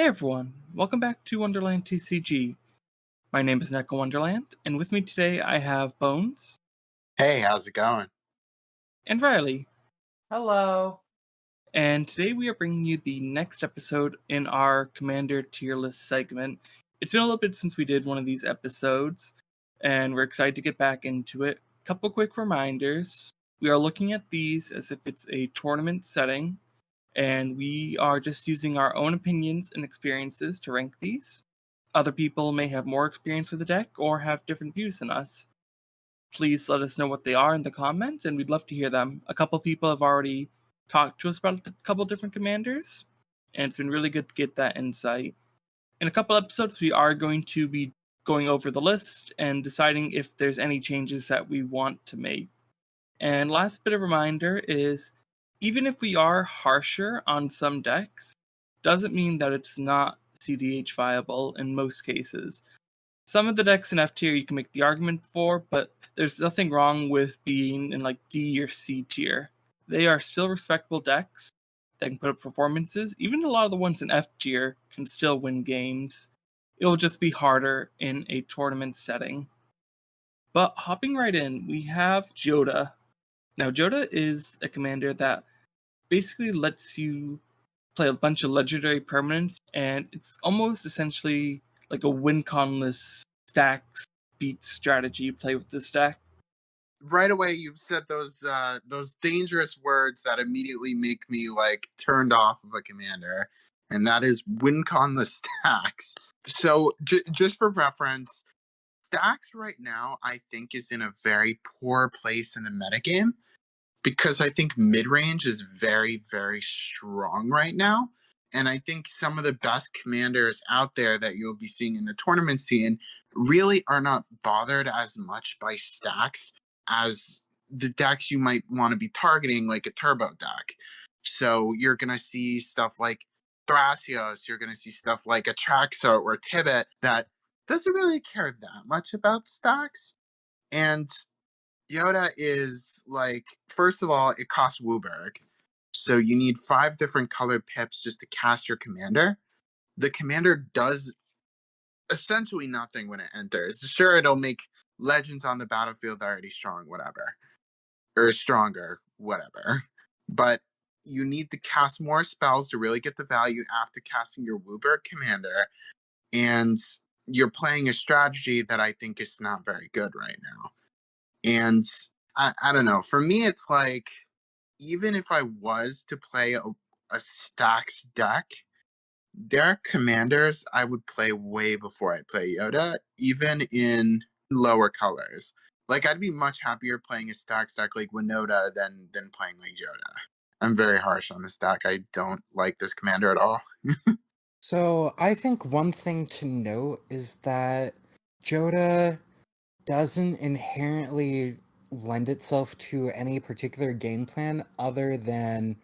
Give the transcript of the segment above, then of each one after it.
Hey everyone, welcome back to Wonderland TCG. My name is Neko Wonderland, and with me today I have Bones Hey, how's it going? and Riley. Hello. And today we are bringing you the next episode in our Commander tier list segment. It's been a little bit since we did one of these episodes, and we're excited to get back into it. Couple quick reminders. We are looking at these as if it's a tournament setting, and we are just using our own opinions and experiences to rank these. Other people may have more experience with the deck or have different views than us. Please let us know what they are in the comments, and we'd love to hear them. A couple people have already talked to us about a couple different commanders, and it's been really good to get that insight. In a couple episodes, we are going to be going over the list and deciding if there's any changes that we want to make. And last bit of reminder is, even if we are harsher on some decks, doesn't mean that it's not CDH viable in most cases. Some of the decks in F tier you can make the argument for, but there's nothing wrong with being in like D or C tier. They are still respectable decks that can put up performances. Even a lot of the ones in F tier can still win games. It'll just be harder in a tournament setting. But hopping right in, we have Joda. Now, Joda is a commander that basically lets you play a bunch of legendary permanents, and it's almost essentially like a win-conless stacks beat strategy you play with this deck. Right away, you've said those dangerous words that immediately make me like turned off of a commander, and that is WinCon the stacks. So just for reference, stacks right now I think is in a very poor place in the metagame because I think mid range is very very strong right now. And I think some of the best commanders out there that you'll be seeing in the tournament scene really are not bothered as much by stacks as the decks you might want to be targeting, like a turbo deck. So you're going to see stuff like Thrasios, you're going to see stuff like Atraxo or Tibet that doesn't really care that much about stacks. And Yoda is like, first of all, it costs Wooburg. So you need 5 different colored pips just to cast your commander. The commander does essentially nothing when it enters. Sure, it'll make legends on the battlefield already strong, whatever. Or stronger, whatever. But you need to cast more spells to really get the value after casting your Wooburg commander. And you're playing a strategy that I think is not very good right now. And I don't know. For me, it's like, even if I was to play a stacks deck, there are commanders I would play way before I play Yoda, even in lower colors. Like, I'd be much happier playing a stacks deck like Winota than playing like Joda. I'm very harsh on this deck. I don't like this commander at all. So I think one thing to note is that Joda doesn't inherently lend itself to any particular game plan other than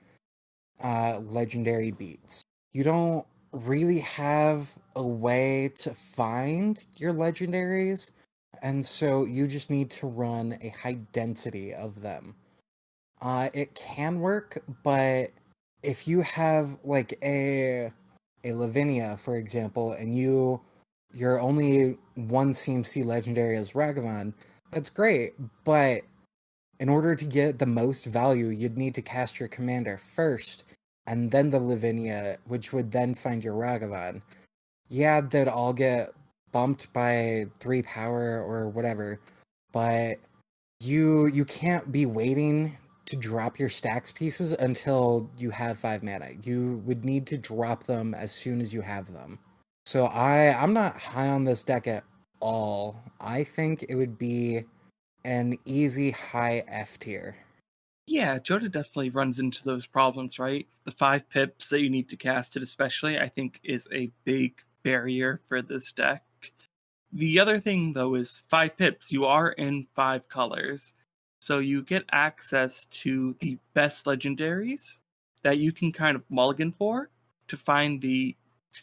legendary beats. You don't really have a way to find your legendaries, and so you just need to run a high density of them. It can work, but if you have like a Lavinia, for example, and your only one CMC legendary is Ragavan, that's great, but in order to get the most value, you'd need to cast your commander first, and then the Lavinia, which would then find your Ragavan. Yeah, they'd all get bumped by 3 power or whatever, but you can't be waiting to drop your stacks pieces until you have 5 mana. You would need to drop them as soon as you have them. So I'm not high on this deck at all. I think it would be an easy high F tier. Yeah, Joda definitely runs into those problems, right? The 5 pips that you need to cast it, especially, I think, is a big barrier for this deck. The other thing, though, is 5 pips. You are in 5 colors. So you get access to the best legendaries that you can kind of mulligan for to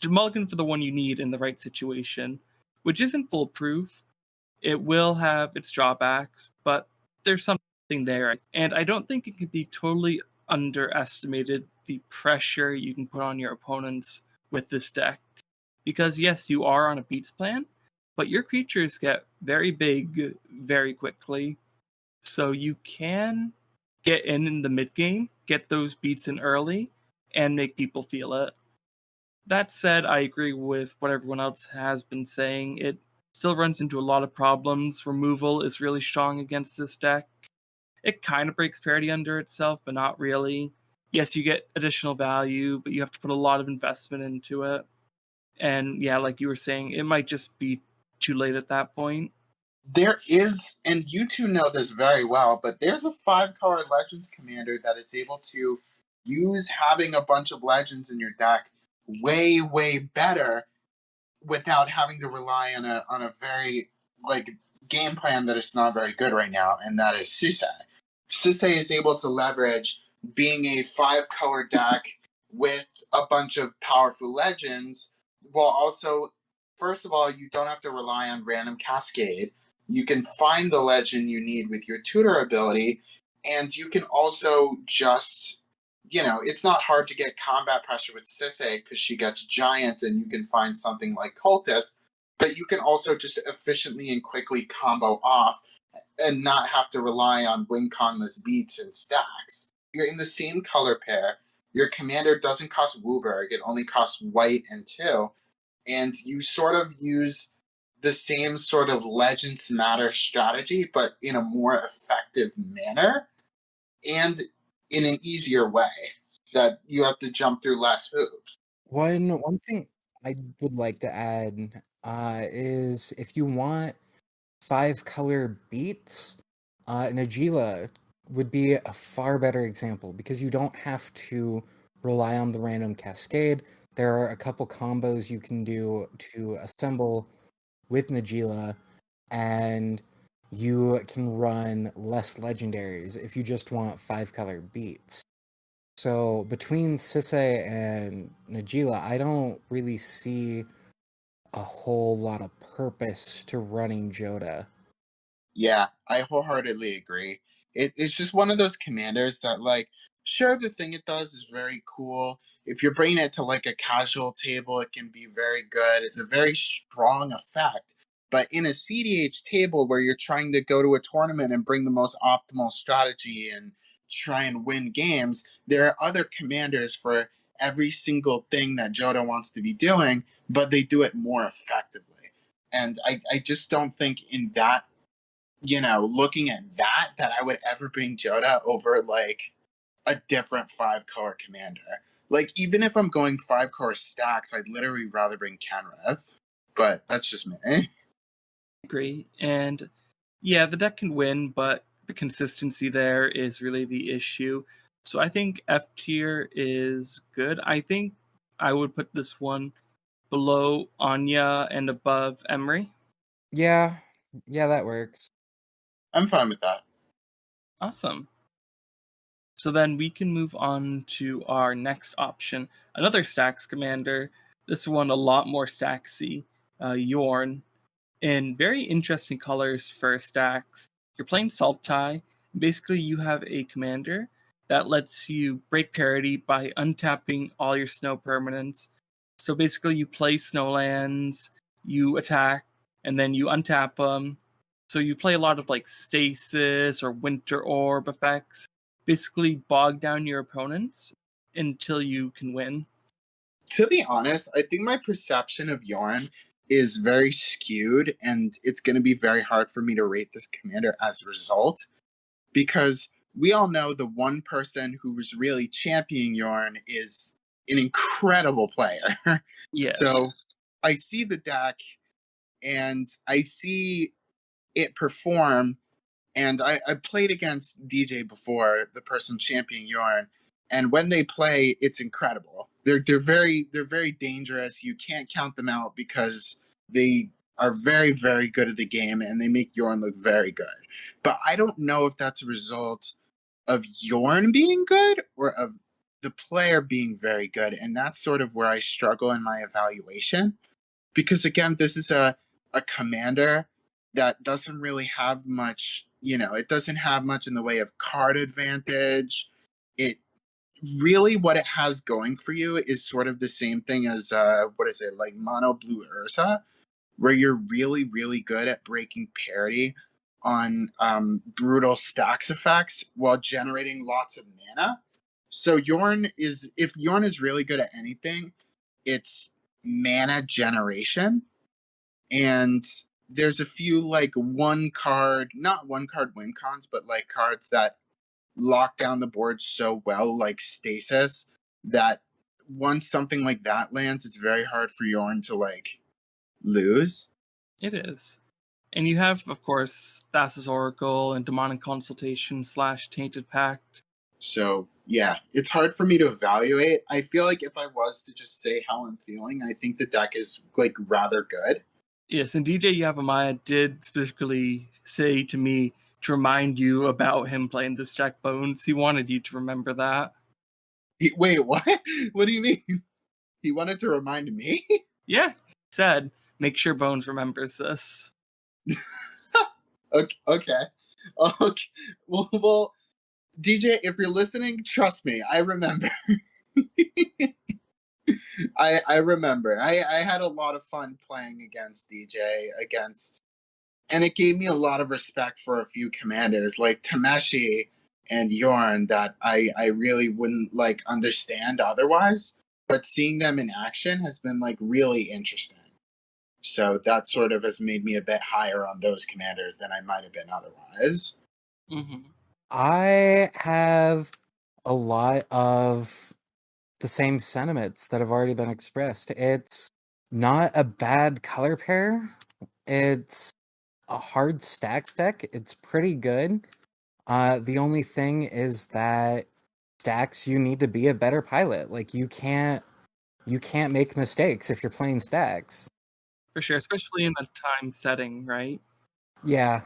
mulligan for the one you need in the right situation, which isn't foolproof. It will have its drawbacks, but there's something there. And I don't think it can be totally underestimated the pressure you can put on your opponents with this deck. Because yes, you are on a beats plan, but your creatures get very big very quickly. So you can get in the mid game, get those beats in early, and make people feel it. That said, I agree with what everyone else has been saying. It still runs into a lot of problems. Removal is really strong against this deck. It kind of breaks parity under itself, but not really. Yes, you get additional value, but you have to put a lot of investment into it. And yeah, like you were saying, it might just be too late at that point. There is, and you two know this very well, but there's a 5-color Legends commander that is able to use having a bunch of Legends in your deck way, way better without having to rely on a very like game plan that is not very good right now, and that is Cedh. Cedh is able to leverage being a 5-color deck with a bunch of powerful Legends, while also, first of all, you don't have to rely on random cascade. You can find the legend you need with your tutor ability, and you can also just, it's not hard to get combat pressure with Cedh because she gets giant and you can find something like Cultist, but you can also just efficiently and quickly combo off and not have to rely on win conless beats and stacks. You're in the same color pair. Your commander doesn't cost Wooburg, it only costs white and 2, and you sort of use the same sort of Legends Matter strategy, but in a more effective manner and in an easier way that you have to jump through less hoops. One thing I would like to add is if you want 5-color beats, Najila would be a far better example because you don't have to rely on the random cascade. There are a couple combos you can do to assemble with Najila, and you can run less legendaries if you just want 5-color beats. So between Cedh and Najila, I don't really see a whole lot of purpose to running Joda. Yeah, I wholeheartedly agree. It's just one of those commanders that, like, sure, the thing it does is very cool. If you're bringing it to, like, a casual table, it can be very good. It's a very strong effect. But in a CDH table where you're trying to go to a tournament and bring the most optimal strategy and try and win games, there are other commanders for every single thing that Joda wants to be doing, but they do it more effectively. And I just don't think in that, looking at that I would ever bring Joda over like a different 5-color commander. Like, even if I'm going 5-color stacks, I'd literally rather bring Kenrith. But that's just me. Agree. And yeah, the deck can win, but the consistency there is really the issue. So I think F tier is good. I think I would put this one below Anya and above Emery. Yeah, that works. I'm fine with that. Awesome. So then we can move on to our next option, another stacks commander. This one a lot more stacksy, Yorn, in very interesting colors for stacks. You're playing Sultai. Basically, you have a commander that lets you break parity by untapping all your snow permanents. So basically, you play snowlands, you attack, and then you untap them. So you play a lot of like stasis or winter orb effects. Basically, bog down your opponents until you can win. To be honest, I think my perception of Yorn is very skewed, and it's going to be very hard for me to rate this commander as a result, because we all know the one person who's really championing Yorn is an incredible player. Yes. So I see the deck and I see it perform. And I played against DJ before, the person championing Yorn, and when they play, it's incredible. They're very dangerous. You can't count them out because they are very, very good at the game and they make Yorn look very good. But I don't know if that's a result of Yorn being good or of the player being very good. And that's sort of where I struggle in my evaluation. Because again, this is a commander that doesn't really have much, it doesn't have much in the way of card advantage. It really what it has going for you is sort of the same thing as what is it, like mono blue Ursa, where you're really, really good at breaking parity on brutal stacks effects while generating lots of mana. So if Yorn is really good at anything, it's mana generation. And there's a few like not one card win cons, but like cards that lock down the board so well, like Stasis, that once something like that lands, it's very hard for Yorn to like lose. It is. And you have, of course, Thassa's Oracle and Demonic Consultation / Tainted Pact. So yeah, it's hard for me to evaluate. I feel like if I was to just say how I'm feeling, I think the deck is like rather good. Yes, and DJ Yavamaya did specifically say to me to remind you about him playing this deck, Bones. He wanted you to remember that. Wait, what? What do you mean? He wanted to remind me? Yeah, he said, make sure Bones remembers this. Okay. Okay. Well, DJ, if you're listening, trust me, I remember. I remember. I had a lot of fun playing against DJ, and it gave me a lot of respect for a few commanders like Tameshi and Yorn that I really wouldn't like understand otherwise. But seeing them in action has been like really interesting. So that sort of has made me a bit higher on those commanders than I might have been otherwise. Mm-hmm. I have a lot of the same sentiments that have already been expressed. It's not a bad color pair. It's a hard stacks deck. It's pretty good. The only thing is that stacks, you need to be a better pilot. Like you can't make mistakes if you're playing stacks. For sure, especially in the time setting, right? Yeah.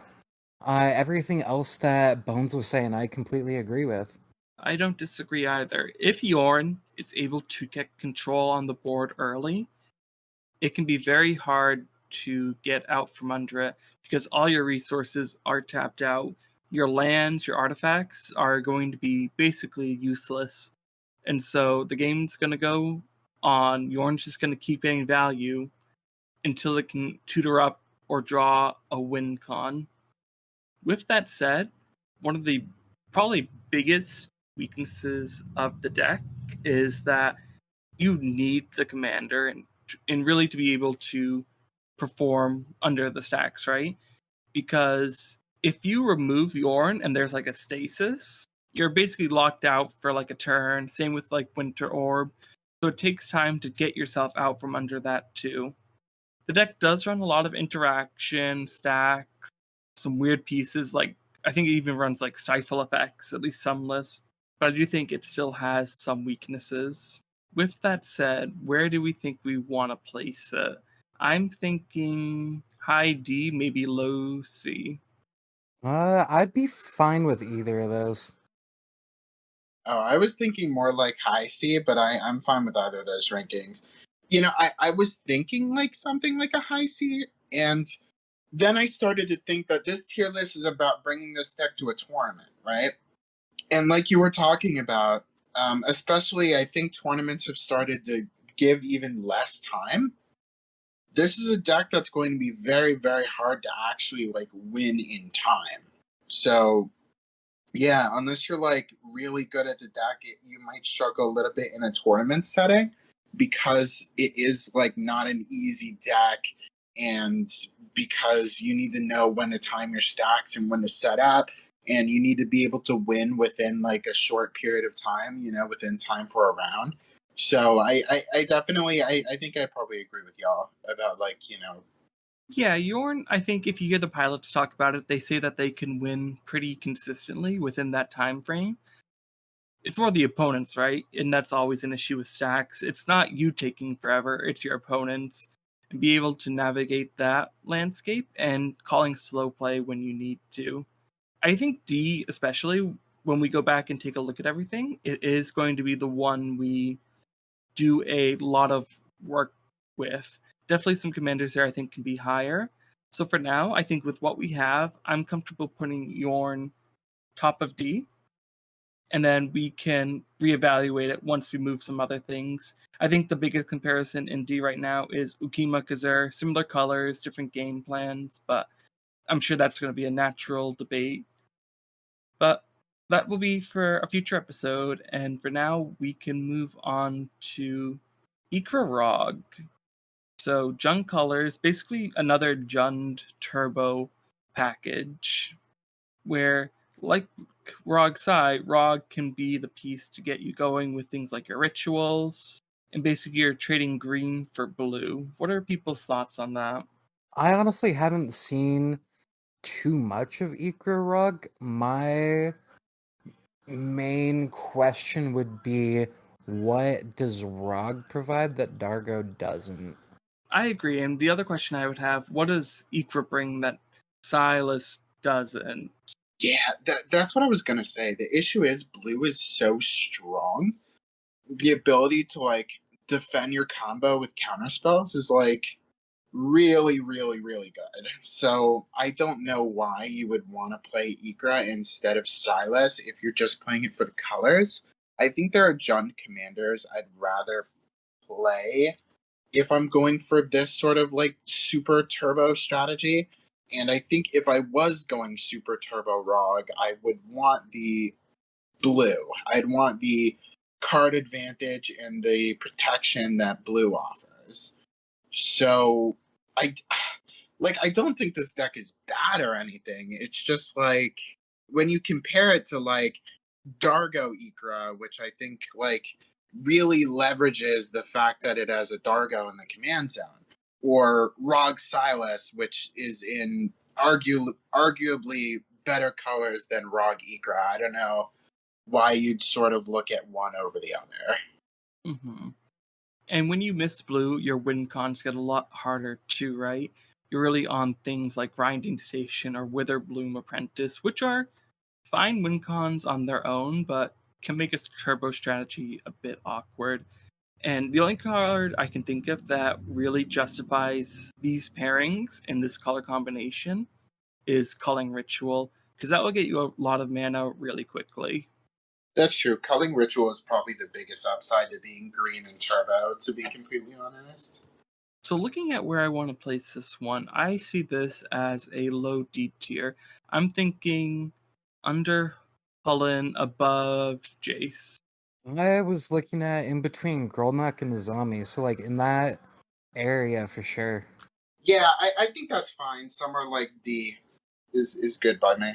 Everything else that Bones was saying, I completely agree with. I don't disagree either. If Yorn is able to get control on the board early, it can be very hard to get out from under it because all your resources are tapped out. Your lands, your artifacts are going to be basically useless. And so the game's going to go on. Yorn's just going to keep getting value until it can tutor up or draw a win con. With that said, one of the probably biggest weaknesses of the deck is that you need the commander and really to be able to perform under the stacks, right? Because if you remove Yorn and there's like a stasis, you're basically locked out for like a turn. Same with like Winter Orb. So it takes time to get yourself out from under that too. The deck does run a lot of interaction, stacks, some weird pieces like I think it even runs like stifle effects, at least some lists. But I do think it still has some weaknesses. With that said, where do we think we want to place it? I'm thinking high D, maybe low C. I'd be fine with either of those. Oh, I was thinking more like high C, but I'm fine with either of those rankings. You know, I was thinking like something like a high C, and then I started to think that this tier list is about bringing this deck to a tournament, right? And like you were talking about, especially I think tournaments have started to give even less time. This is a deck that's going to be very, very hard to actually like win in time. So yeah, unless you're like really good at the deck, you might struggle a little bit in a tournament setting because it is like not an easy deck, and because you need to know when to time your stacks and when to set up, and you need to be able to win within like a short period of time, you know, within time for a round. So I definitely I think I probably agree with y'all about like, you know. Yeah, Yorn, I think if you hear the pilots talk about it, they say that they can win pretty consistently within that time frame. It's more the opponents, right? And that's always an issue with stacks. It's not you taking forever, it's your opponents. And be able to navigate that landscape and calling slow play when you need to. I think D, especially when we go back and take a look at everything, it is going to be the one we do a lot of work with. Definitely some commanders there I think can be higher. So for now, I think with what we have, I'm comfortable putting Yorn top of D. and then we can reevaluate it once we move some other things. I think the biggest comparison in D right now is Ukima Kazur. Similar colors, different game plans, but I'm sure that's going to be a natural debate. But that will be for a future episode, and for now, we can move on to Ikra Rog. So, Jund Colors, basically another Jund Turbo package, where, like Rog Sai, Rog can be the piece to get you going with things like your rituals, and basically you're trading green for blue. What are people's thoughts on that? I honestly haven't seen too much of Ikra Rug. My main question would be, what does Rog provide that Dargo doesn't? I agree, and the other question I would have, what does Ikra bring that Silas doesn't? Yeah, that's what I was gonna say. The issue is blue is so strong. The ability to like defend your combo with counter spells is like really, really, really good. So I don't know why you would want to play Ikra instead of Silas if you're just playing it for the colors. I think there are Jund commanders I'd rather play if I'm going for this sort of like super turbo strategy. And I think if I was going super turbo Rog, I would want the blue. I'd want the card advantage and the protection that blue offers. So I I don't think this deck is bad or anything. It's just like when you compare it to like Dargo Ikra, which I think like really leverages the fact that it has a Dargo in the command zone, or Rog Silas, which is in arguably better colors than Rog Ikra. I don't know why you'd sort of look at one over the other. Mm-hmm. And when you miss blue, your win cons get a lot harder too, right? You're really on things like Grinding Station or Witherbloom Apprentice, which are fine win cons on their own, but can make a turbo strategy a bit awkward. And the only card I can think of that really justifies these pairings in this color combination is Culling Ritual, because that will get you a lot of mana really quickly. That's true. Culling Ritual is probably the biggest upside to being green and turbo, to be completely honest. So looking at where I want to place this one, I see this as a low D tier. I'm thinking under Cullen, above Jace. I was looking at in between Grolnak and Nizami, so like in that area for sure. Yeah, I think that's fine. Somewhere like D is good by me.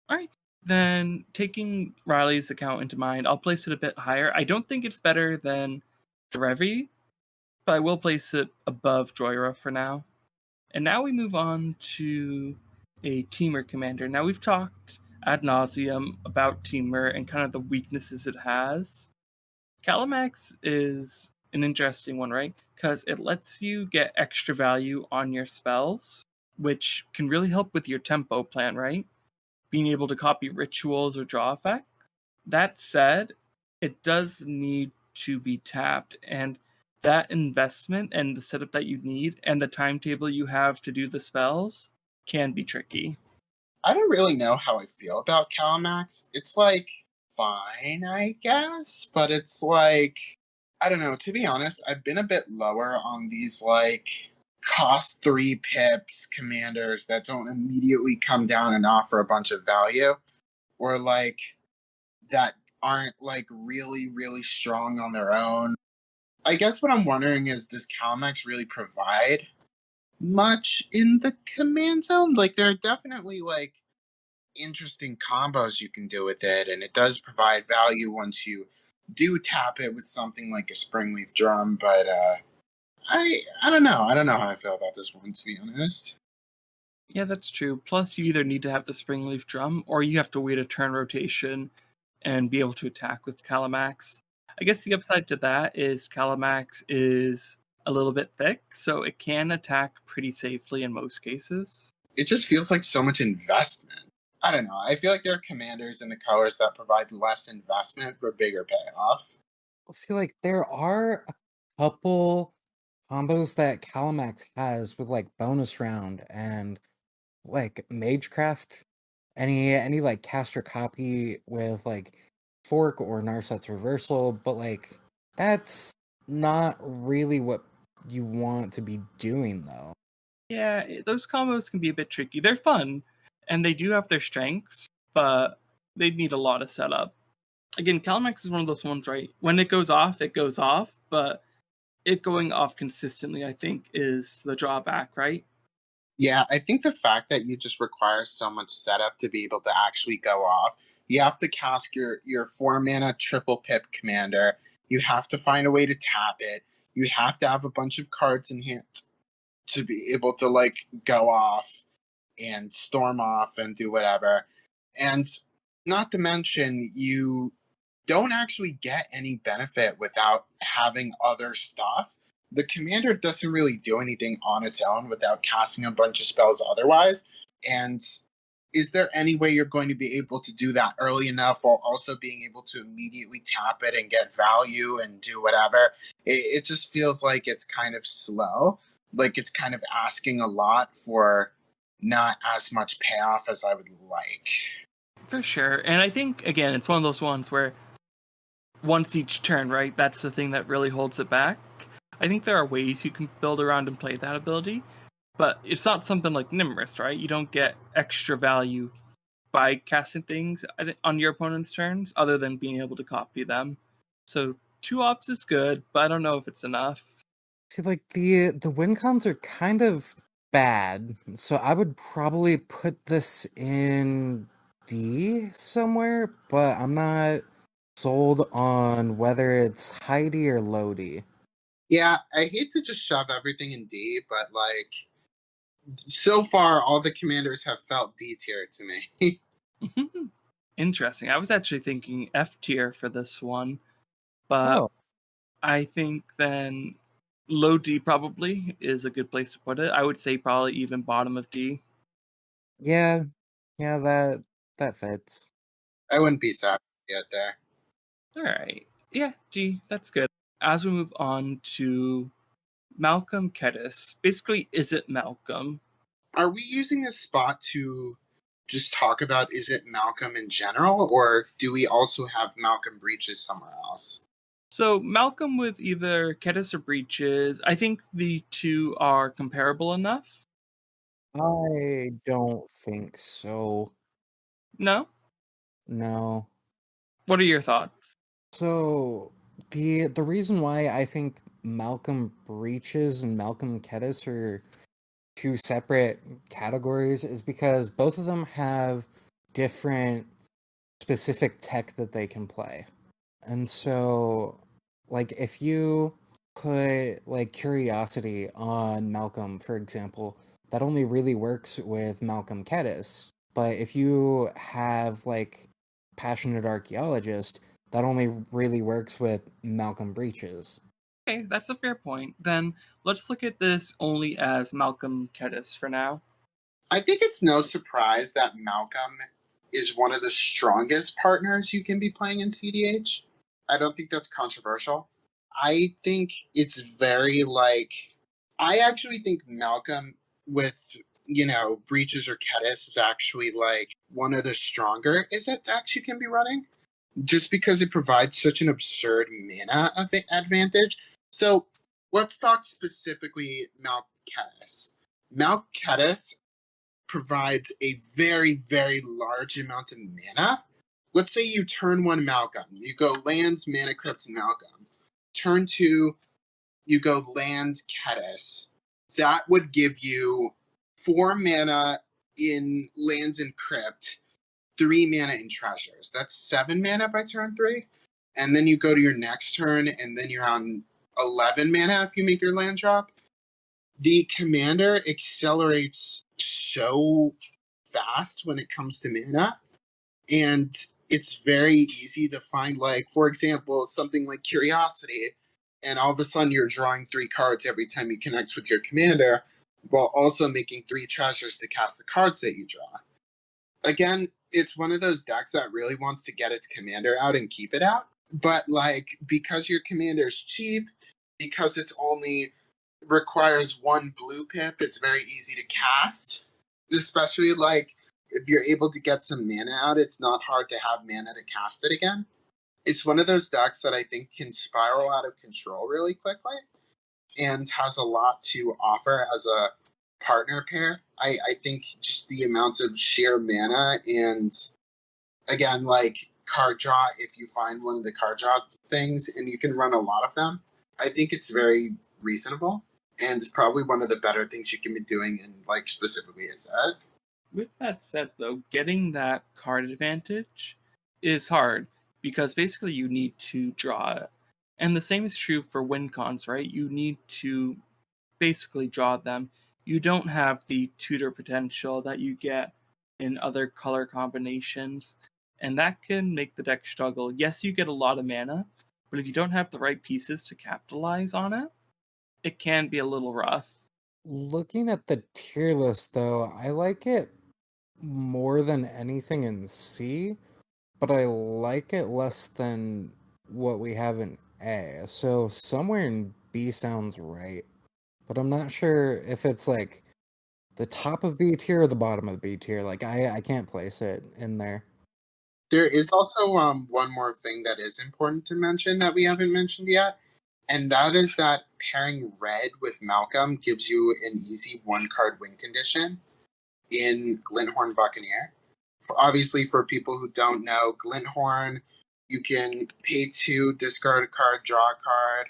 All right. Then taking Riley's account into mind, I'll place it a bit higher. I don't think it's better than Derevi, but I will place it above Joyra for now. And now we move on to a Teamer commander. Now we've talked ad nauseum about Teamer and kind of the weaknesses it has. Calamax is an interesting one, right? Because it lets you get extra value on your spells, which can really help with your tempo plan, right? Being able to copy rituals or draw effects. That said, it does need to be tapped, and that investment and the setup that you need and the timetable you have to do the spells can be tricky. I don't really know how I feel about Calamax. It's like fine, I guess, but it's like I don't know. To be honest, I've been a bit lower on these like cost 3 pips commanders that don't immediately come down and offer a bunch of value, or like that aren't like really really strong on their own. I guess what I'm wondering is, does Calamax really provide much in the command zone? Like there are definitely like interesting combos you can do with it, and it does provide value once you do tap it with something like a springleaf drum. But I don't know. I don't know how I feel about this one, to be honest. Yeah, that's true. Plus, you either need to have the Springleaf Drum or you have to wait a turn rotation and be able to attack with Calamax. I guess the upside to that is Calamax is a little bit thick, so it can attack pretty safely in most cases. It just feels like so much investment. I don't know. I feel like there are commanders in the colors that provide less investment for bigger payoff. See, like there are a couple combos that Calamax has with like bonus round and like Magecraft. Any like caster copy with like Fork or Narset's Reversal, but like that's not really what you want to be doing though. Yeah, those combos can be a bit tricky. They're fun, and they do have their strengths, but they need a lot of setup. Again, Calamax is one of those ones, right? When it goes off, but it going off consistently, I think, is the drawback, right? Yeah, I think the fact that you just require so much setup to be able to actually go off. You have to cast your 4 mana triple pip commander. You have to find a way to tap it. You have to have a bunch of cards in hand to be able to like go off and storm off and do whatever. And not to mention, you don't actually get any benefit without having other stuff. The commander doesn't really do anything on its own without casting a bunch of spells otherwise. And is there any way you're going to be able to do that early enough while also being able to immediately tap it and get value and do whatever? It just feels like it's kind of slow. Like it's kind of asking a lot for not as much payoff as I would like. For sure. And I think, again, it's one of those ones where once each turn, right? That's the thing that really holds it back. I think there are ways you can build around and play that ability, but it's not something like Nimrus, right? You don't get extra value by casting things on your opponent's turns other than being able to copy them. So 2 ops is good, but I don't know if it's enough. See, like the win cons are kind of bad, so I would probably put this in D somewhere, but I'm not sold on whether it's high D or low D. Yeah, I hate to just shove everything in D, but like so far all the commanders have felt D tier to me. Interesting. I was actually thinking F tier for this one, but I think then low D probably is a good place to put it. I would say probably even bottom of D. Yeah, that fits. I wouldn't be sad yet there. All right. Yeah, G, that's good. As we move on to Malcolm Kedis. Basically, is it Malcolm? Are we using this spot to just talk about is it Malcolm in general, or do we also have Malcolm breaches somewhere else? So Malcolm with either Kedis or Breaches, I think the two are comparable enough. I don't think so. No? No. What are your thoughts? So the reason why I think Malcolm Breaches and Malcolm Kedis are two separate categories is because both of them have different specific tech that they can play. And so like if you put like curiosity on Malcolm, for example, that only really works with Malcolm Kedis. But if you have like passionate archaeologist, that only really works with Malcolm Breaches. Okay, that's a fair point. Then let's look at this only as Malcolm Kedis for now. I think it's no surprise that Malcolm is one of the strongest partners you can be playing in CDH. I don't think that's controversial. I think it's very like I actually think Malcolm with breaches or Kedis is actually like one of the stronger is that decks you can be running just because it provides such an absurd mana advantage. So let's talk specifically Malk Kedis. Malk Kedis provides a very, very large amount of mana. Let's say you turn 1 Malcolm. You go lands, mana crypt, Malcolm. Turn 2, you go land Kedis. That would give you 4 mana in lands and crypt, 3 mana in treasures. That's 7 mana by turn 3. And then you go to your next turn, and then you're on 11 mana if you make your land drop. The commander accelerates so fast when it comes to mana, and it's very easy to find, like, for example, something like Curiosity, and all of a sudden you're drawing 3 cards every time you connect with your commander, while also making 3 treasures to cast the cards that you draw. Again, it's one of those decks that really wants to get its commander out and keep it out, but, like, because your commander's cheap, because it's only requires 1 blue pip, it's very easy to cast. Especially like if you're able to get some mana out, it's not hard to have mana to cast it again. It's one of those decks that I think can spiral out of control really quickly and has a lot to offer as a partner pair. I think just the amount of sheer mana and, again, like card draw, if you find one of the card draw things and you can run a lot of them, I think it's very reasonable and it's probably one of the better things you can be doing in, like, specifically its Cedh. With that said, though, getting that card advantage is hard because basically you need to draw it. And the same is true for win cons, right? You need to basically draw them. You don't have the tutor potential that you get in other color combinations, and that can make the deck struggle. Yes, you get a lot of mana, but if you don't have the right pieces to capitalize on it, it can be a little rough. Looking at the tier list, though, I like it more than anything in C, but I like it less than what we have in A. So somewhere in B sounds right, but I'm not sure if it's like the top of B tier or the bottom of the B tier. Like I can't place it in there. There is also one more thing that is important to mention that we haven't mentioned yet, and that is that pairing red with Malcolm gives you an easy one card win condition in Glinthorn Buccaneer. Obviously, for people who don't know, Glinthorn, you can pay 2, discard a card, draw a card,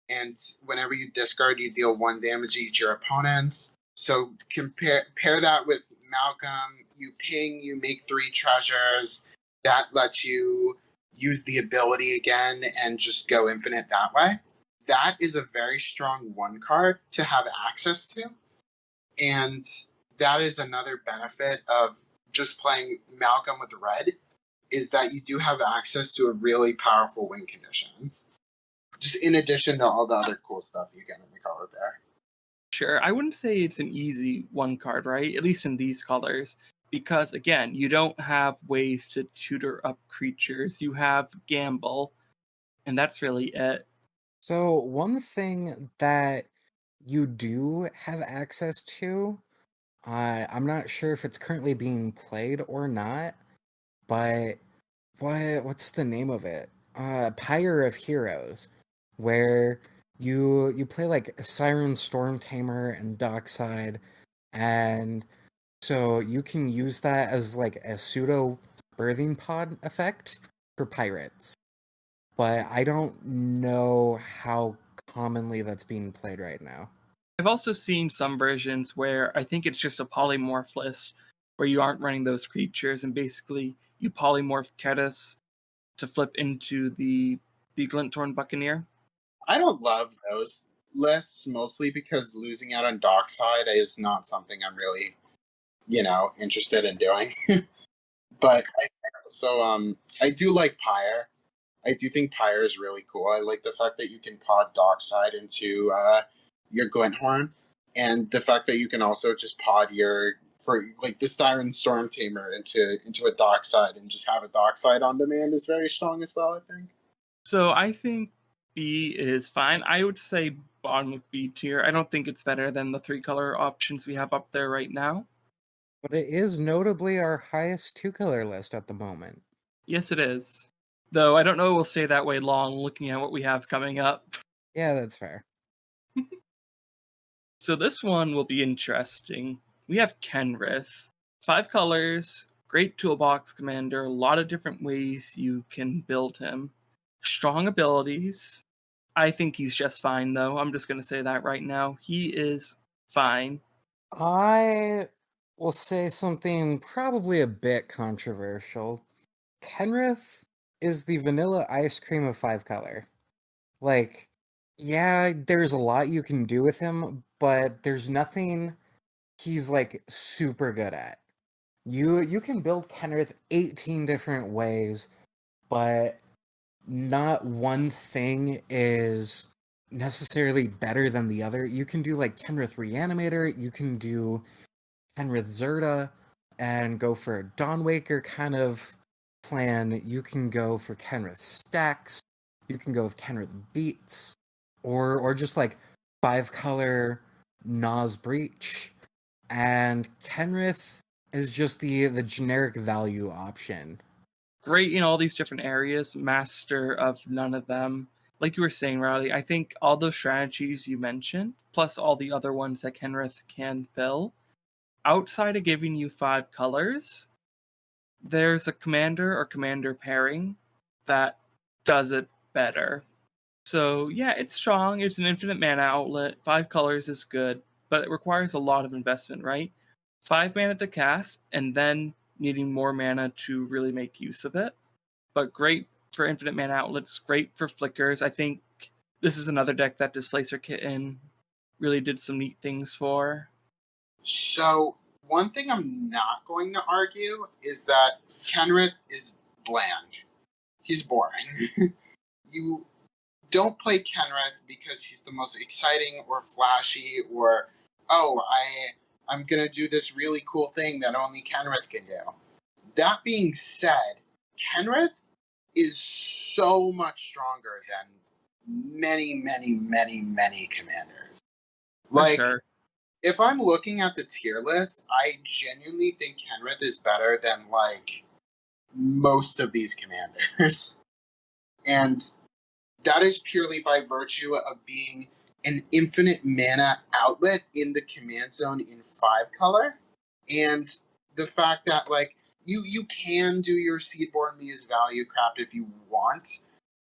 and whenever you discard, you deal 1 damage each your opponents. So pair that with Malcolm. You ping, you make 3 treasures. That lets you use the ability again and just go infinite that way. That is a very strong 1 card to have access to. And that is another benefit of just playing Malcolm with red, is that you do have access to a really powerful win condition. Just in addition to all the other cool stuff you get in the color pair. Sure, I wouldn't say it's an easy one card, right? At least in these colors. Because again, you don't have ways to tutor up creatures. You have gamble, and that's really it. So one thing that you do have access to, I'm not sure if it's currently being played or not, but what's the name of it? Pyre of Heroes, where you play like Siren Storm Tamer and Dockside, and so you can use that as like a pseudo birthing pod effect for pirates. But I don't know how commonly that's being played right now. I've also seen some versions where I think it's just a polymorph list where you aren't running those creatures and basically you polymorph Kedis to flip into the Glinthorn Buccaneer. I don't love those lists, mostly because losing out on Dockside is not something I'm really, interested in doing. But I do like Pyre. I do think Pyre is really cool. I like the fact that you can pod Dockside into your Glinthorn, and the fact that you can also just pod the Siren Storm Tamer into a Dockside and just have a Dockside on demand is very strong as well, I think. So I think B is fine. I would say bottom of B tier. I don't think it's better than the 3-color options we have up there right now. But it is notably our highest 2-color list at the moment. Yes, it is. Though I don't know we'll stay that way long looking at what we have coming up. Yeah, that's fair. So this one will be interesting. We have Kenrith. 5 colors, great toolbox commander, a lot of different ways you can build him. Strong abilities. I think he's just fine, though. I'm just going to say that right now. He is fine. I will say something probably a bit controversial. Kenrith is the vanilla ice cream of 5-color. Like, yeah, there's a lot you can do with him, but there's nothing he's like super good at. You can build Kenrith 18 different ways, but not one thing is necessarily better than the other. You can do like Kenrith Reanimator, you can do Kenrith Zerta, and go for a Dawnwaker kind of plan. You can go for Kenrith Stacks, you can go with Kenrith Beats, or just like 5-color Nas Breach. And Kenrith is just the generic value option. great in all these different areas, master of none of them. Like you were saying, Riley, I think all those strategies you mentioned, plus all the other ones that Kenrith can fill, outside of giving you 5 colors, there's a commander or commander pairing that does it better. So yeah, it's strong. It's an infinite mana outlet. 5 colors is good, but it requires a lot of investment, right? 5 mana to cast, and then needing more mana to really make use of it. But great for infinite mana outlets, great for flickers. I think this is another deck that Displacer Kitten really did some neat things for. So, one thing I'm not going to argue is that Kenrith is bland. He's boring. You don't play Kenrith because he's the most exciting or flashy or, oh, I'm going to do this really cool thing that only Kenrith can do. That being said, Kenrith is so much stronger than many, many, many, many commanders. Like, For sure. if I'm looking at the tier list, I genuinely think Kenrith is better than, like, most of these commanders. And that is purely by virtue of being an infinite mana outlet in the command zone in 5 color. And the fact that, like, you can do your Seedborn Muse value craft if you want.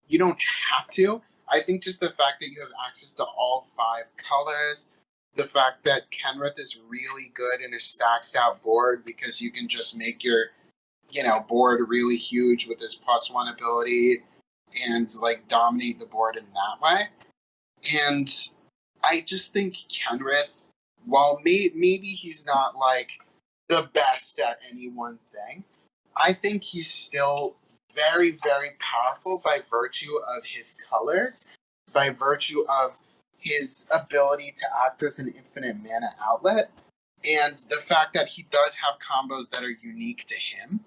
You don't have to. I think just the fact that you have access to all 5 colors, the fact that Kenrith is really good in a stacked out board because you can just make your, board really huge with his +1 ability and, like, dominate the board in that way. And I just think Kenrith, while maybe he's not, like, the best at any one thing, I think he's still very, very powerful by virtue of his colors, by virtue of his ability to act as an infinite mana outlet, and the fact that he does have combos that are unique to him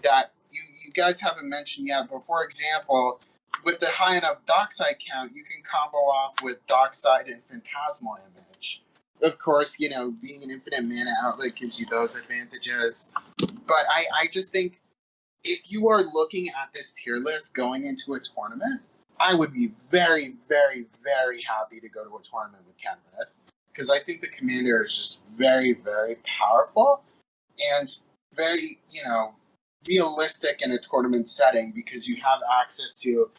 that you guys haven't mentioned yet. But for example, with the high enough Dockside count, you can combo off with Dockside and Phantasmal Image. Of course, being an infinite mana outlet gives you those advantages. But I just think if you are looking at this tier list going into a tournament, I would be very, very, very happy to go to a tournament with Kenrith. Because I think the commander is just very, very powerful and very, realistic in a tournament setting because you have access to,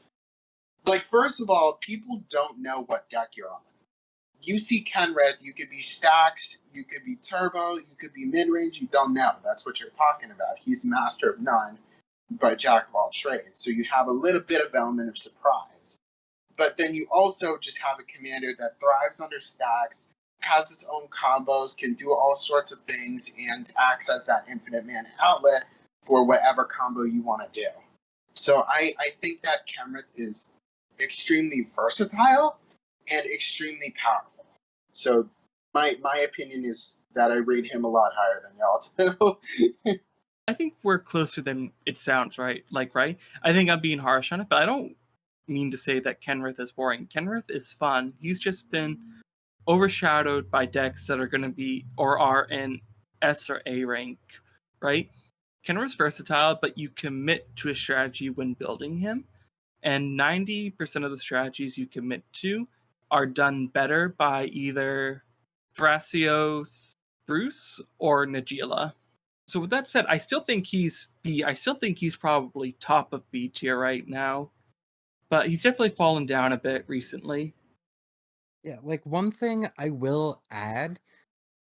like, first of all, people don't know what deck you're on. You see Kenrith, you could be stacks, you could be turbo, you could be mid-range, you don't know. That's what you're talking about. He's master of none, but jack of all trades. So you have a little bit of element of surprise. But then you also just have a commander that thrives under stacks, has its own combos, can do all sorts of things, and acts as that infinite mana outlet for whatever combo you want to do. So I think that Kenrith is extremely versatile and extremely powerful. So my opinion is that I rate him a lot higher than y'all do. I think we're closer than it sounds, right? Right? I think I'm being harsh on it, but I don't mean to say that Kenrith is boring. Kenrith is fun. He's just been overshadowed by decks that are going to be or are in S or A rank, right? Kenrith's versatile, but you commit to a strategy when building him, and 90% of the strategies you commit to are done better by either Thrasios, Bruce, or Najeela. So with that said, I still think he's B. I still think he's probably top of B tier right now, but he's definitely fallen down a bit recently. Yeah, like one thing I will add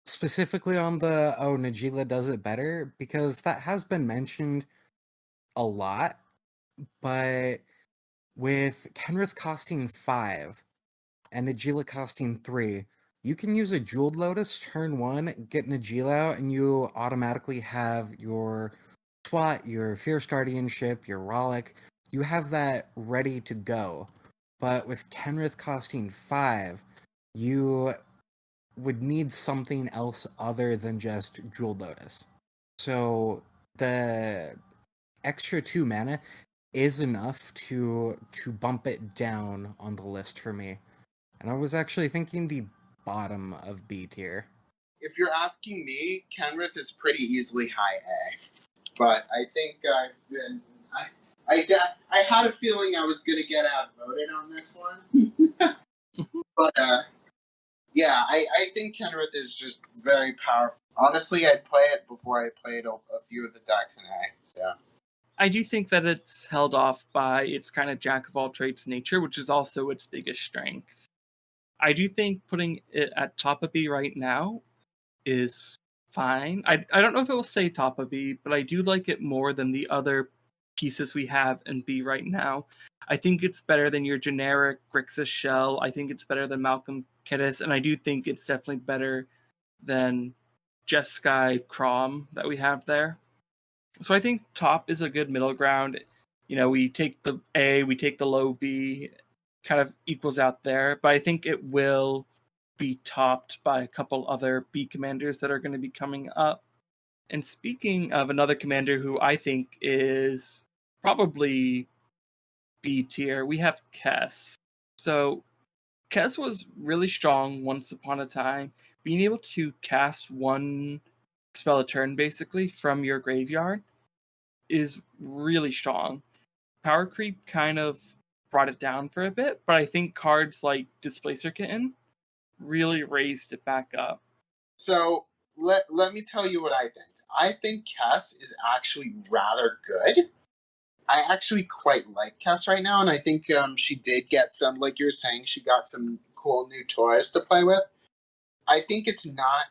specifically on the Najeela does it better, because that has been mentioned a lot, but with Kenrith costing 5 and Najeela costing 3, you can use a Jeweled Lotus turn 1, get Najeela out, and you automatically have your SWAT, your Fierce Guardianship, your Rollick. You have that ready to go. But with Kenrith costing 5, you would need something else other than just Jeweled Lotus. So the extra 2 mana is enough to bump it down on the list for me. And I was actually thinking the bottom of B tier. If you're asking me, Kenrith is pretty easily high A. But I think I've been had a feeling I was going to get outvoted on this one. But, yeah, I think Kenrith is just very powerful. Honestly, I'd play it before I played a few of the decks in A, so... I do think that it's held off by its kind of jack-of-all-trades nature, which is also its biggest strength. I do think putting it at top of B right now is fine. I don't know if it will stay top of B, but I do like it more than the other pieces we have in B right now. I think it's better than your generic Grixis shell. I think it's better than Malcolm Kedis, and I do think it's definitely better than Jeskai Crom that we have there. So I think top is a good middle ground. You know, we take the A, we take the low B, kind of equals out there. But I think it will be topped by a couple other B commanders that are going to be coming up. And speaking of another commander who I think is probably B tier, we have Kess. So Kess was really strong once upon a time. Being able to cast one spell a turn basically from your graveyard is really strong. Power creep kind of brought it down for a bit, but I think cards like Displacer Kitten really raised it back up. So let me tell you what I think. I think Kess is actually rather good. I actually quite like Kess right now, and I think she did get some, like you're saying, she got some cool new toys to play with. I think it's not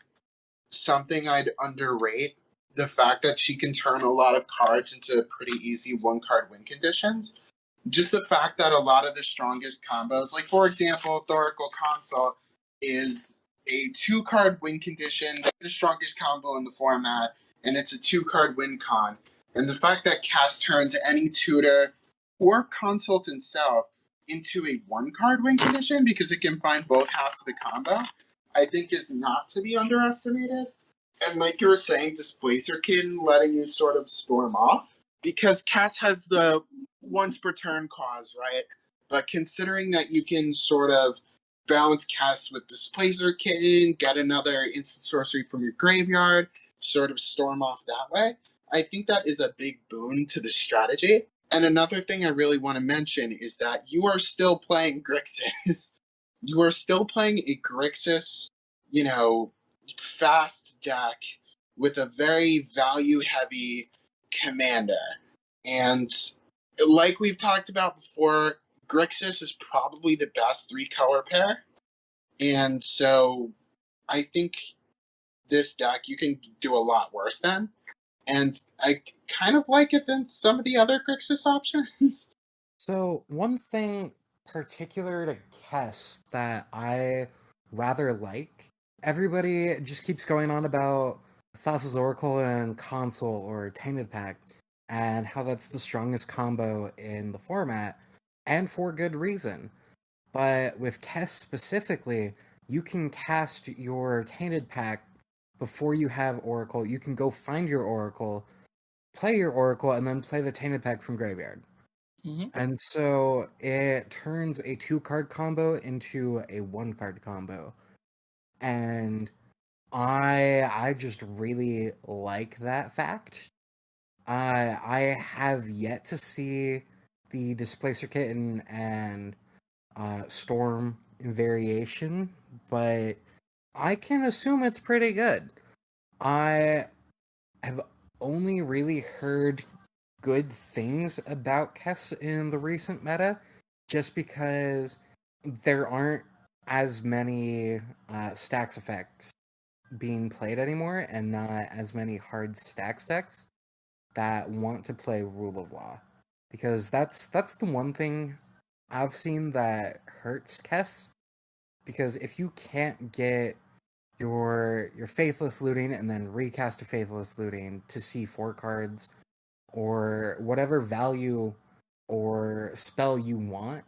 something I'd underrate, the fact that she can turn a lot of cards into pretty easy one-card win conditions. Just the fact that a lot of the strongest combos, like for example, Thoracle Console is a 2-card win condition, the strongest combo in the format, and it's a 2-card win con. And the fact that Cast turns any tutor or consult himself into a 1-card win condition because it can find both halves of the combo, I think is not to be underestimated. And like you were saying, Displacer Kitten letting you sort of storm off. Because Cass has the once per turn cause, right? But considering that you can sort of balance Cass with Displacer Kitten, get another instant sorcery from your graveyard, sort of storm off that way, I think that is a big boon to the strategy. And another thing I really want to mention is that you are still playing Grixis. You are still playing a Grixis, fast deck with a very value-heavy commander. And like we've talked about before, Grixis is probably the best 3-color pair. And so I think this deck you can do a lot worse than. And I kind of like it than some of the other Grixis options. So one thing particular to Kess that I rather like, everybody just keeps going on about Thassa's Oracle and Console or Tainted Pact, and how that's the strongest combo in the format, and for good reason. But with Kess specifically, you can cast your Tainted Pact before you have Oracle. You can go find your Oracle, play your Oracle, and then play the Tainted Pact from graveyard. Mm-hmm. And so it turns a 2-card combo into a 1-card combo. And I just really like that fact. I have yet to see the Displacer Kitten and Storm variation, but I can assume it's pretty good. I have only really heard good things about Kess in the recent meta, just because there aren't as many stacks effects being played anymore, and not as many hard stacks decks that want to play Rule of Law. Because that's the one thing I've seen that hurts Kess. Because if you can't get your Faithless Looting and then recast a Faithless Looting to see 4 cards, or whatever value or spell you want,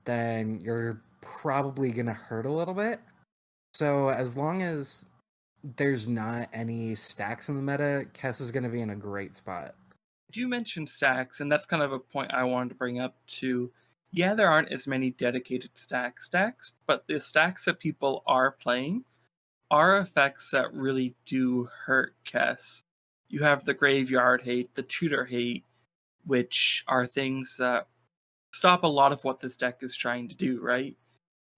then you're probably going to hurt a little bit. So as long as there's not any stacks in the meta, Kess is going to be in a great spot. You mentioned stacks, and that's kind of a point I wanted to bring up too. Yeah, there aren't as many dedicated stacks, but the stacks that people are playing are effects that really do hurt Kess. You have the graveyard hate, the tutor hate, which are things that stop a lot of what this deck is trying to do, right?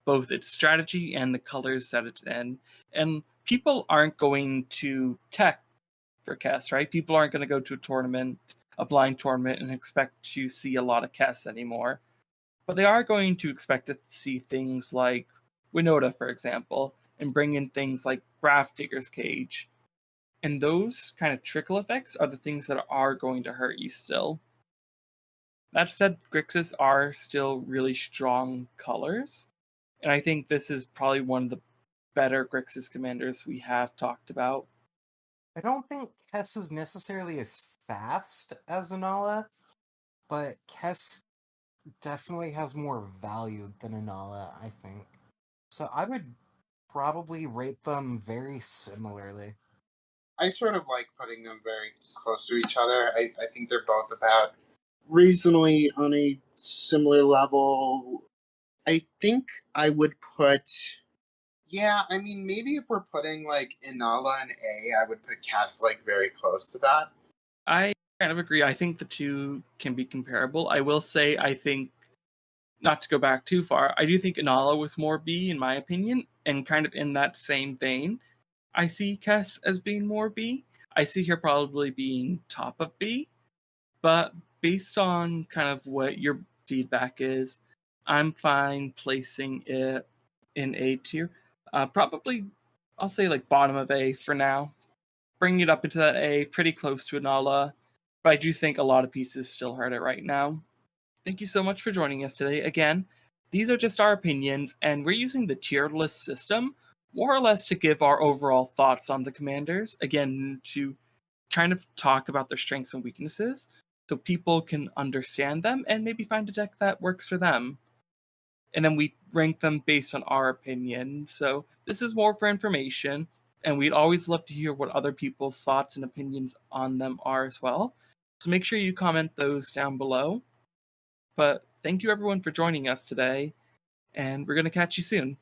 Both its strategy and the colors that it's in. And people aren't going to tech for Kess, right? People aren't going to go to a tournament, a blind tournament, and expect to see a lot of Kess anymore. But they are going to expect to see things like Winota, for example, and bring in things like Graph Digger's Cage. And those kind of trickle effects are the things that are going to hurt you still. That said, Grixis are still really strong colors, and I think this is probably one of the better Grixis commanders we have talked about. I don't think Kess is necessarily as fast as Anala, but Kess definitely has more value than Anala, I think. So I would probably rate them very similarly. I sort of like putting them very close to each other. I think they're both about reasonably on a similar level. I think I would put. Yeah, I mean, maybe if we're putting like Inala and A, I would put Cass like very close to that. I kind of agree. I think the two can be comparable. I will say, I think, not to go back too far, I do think Inala was more B, in my opinion, and kind of in that same vein. I see Kess as being more B. I see her probably being top of B, but based on kind of what your feedback is, I'm fine placing it in A tier. Probably, I'll say like bottom of A for now. Bringing it up into that A, pretty close to Anala, but I do think a lot of pieces still hurt it right now. Thank you so much for joining us today. Again, these are just our opinions, and we're using the tier list system more or less to give our overall thoughts on the commanders. Again, to kind of talk about their strengths and weaknesses so people can understand them and maybe find a deck that works for them. And then we rank them based on our opinion. So this is more for information, and we'd always love to hear what other people's thoughts and opinions on them are as well. So make sure you comment those down below. But thank you everyone for joining us today, and we're going to catch you soon.